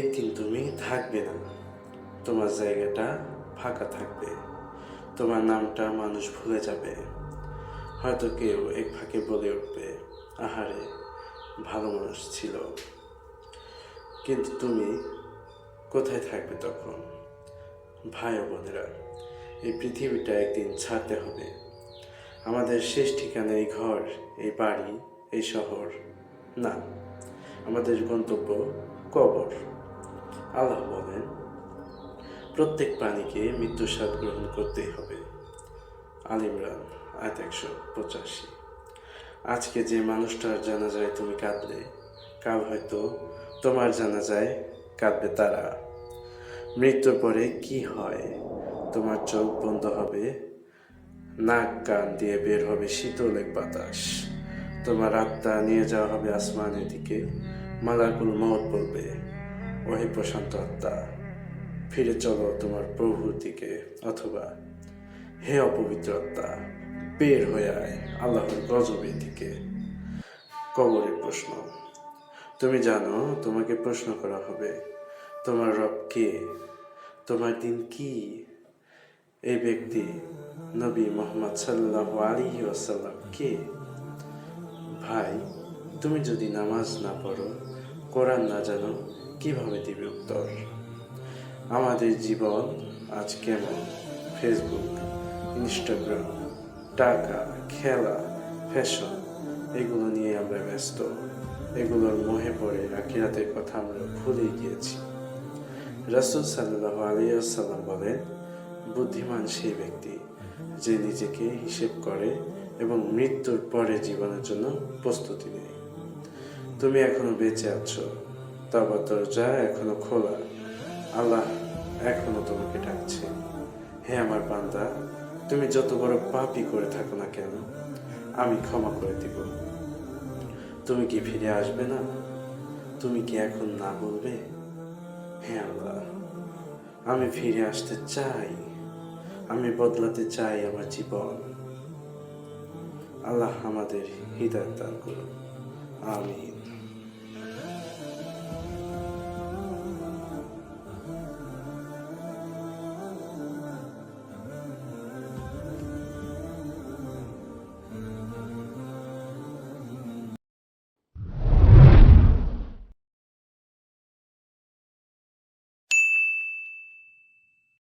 একদিন তুমি থাকবে না, তোমার জায়গাটা ফাঁকা থাকবে, তোমার নামটা মানুষ ভুলে যাবে। হয়তো কেউ এক ফাঁকে বলে উঠবে, আহারে ভালো মানুষ ছিল। কিন্তু তুমি কোথায় থাকবে তখন? ভাই ও বোনেরা, এই পৃথিবীটা একদিন ছাড়তে হবে। আমাদের শেষ ঠিকানা এই ঘর, এই বাড়ি, এই শহর না, আমাদের গন্তব্য কবর। আল্লাহ বলেন, প্রত্যেক প্রাণীকে মৃত্যুর স্বাদ গ্রহণ করতেই হবে। আল ইমরান আয়াত 185। আজকে যে মানুষটার জানাজায় তুমি কাঁদলে, কাল হয়তো তোমার জানাজায় কাঁদবে তারা। মৃত্যুর পরে কি হয়? তোমার চোখ বন্ধ হবে, নাক কান দিয়ে বের হবে শীতল এক বাতাস। তোমার আত্মা নিয়ে যাওয়া হবে আসমানের দিকে। মালাকুল মউত বলবে, ওহে প্রশান্ত আত্মা, ফিরে চলো তোমার প্রভুর দিকে। অথবা, হে অপবিত্র আত্মা, বের হয়ে আয় আল্লাহর গজবের দিকে। কবরের প্রশ্ন। তুমি জানো তোমাকে প্রশ্ন করা হবে, তোমার রব কে? তোমার দিন কি? এই ব্যক্তি নবী মুহাম্মদ সাল্লাল্লাহু আলাইহি ওয়াসাল্লাম কে? ভাই, তুমি যদি নামাজ না পড়ো, কোরআন না জানো, কিভাবে দিবে উত্তর? আমাদের জীবন আজ কেমন? ফেসবুক, ইনস্টাগ্রাম, টাকা, খেলা, ফ্যাশন, এগুলো নিয়ে আমরা ব্যস্ত। এগুলোর মোহে পড়ে আখিরাতের কথা আমরা ভুলে গিয়েছি। রাসূল সাল্লাল্লাহু আলাইহি ওয়াসাল্লাম বলেন, বুদ্ধিমান সেই ব্যক্তি যে নিজেকে হিসেব করে এবং মৃত্যুর পরে জীবনের জন্য প্রস্তুতি নেয়। তুমি এখনো বেঁচে আছো, তবে দরজা এখনো খোলা। আল্লাহ এখনো তোমাকে ডাকছে, হে আমার বান্দা, তুমি যত বড় পাপই করে থাকো না কেন, আমি ক্ষমা করে দিব। তুমি কি ফিরে আসবে না? তুমি কি এখন না বলবে, হে আল্লাহ, আমি ফিরে আসতে চাই, আমি বদলাতে চাই আমার জীবন। আল্লাহ আমাদের হৃদয়াত দান করুন। আমিন।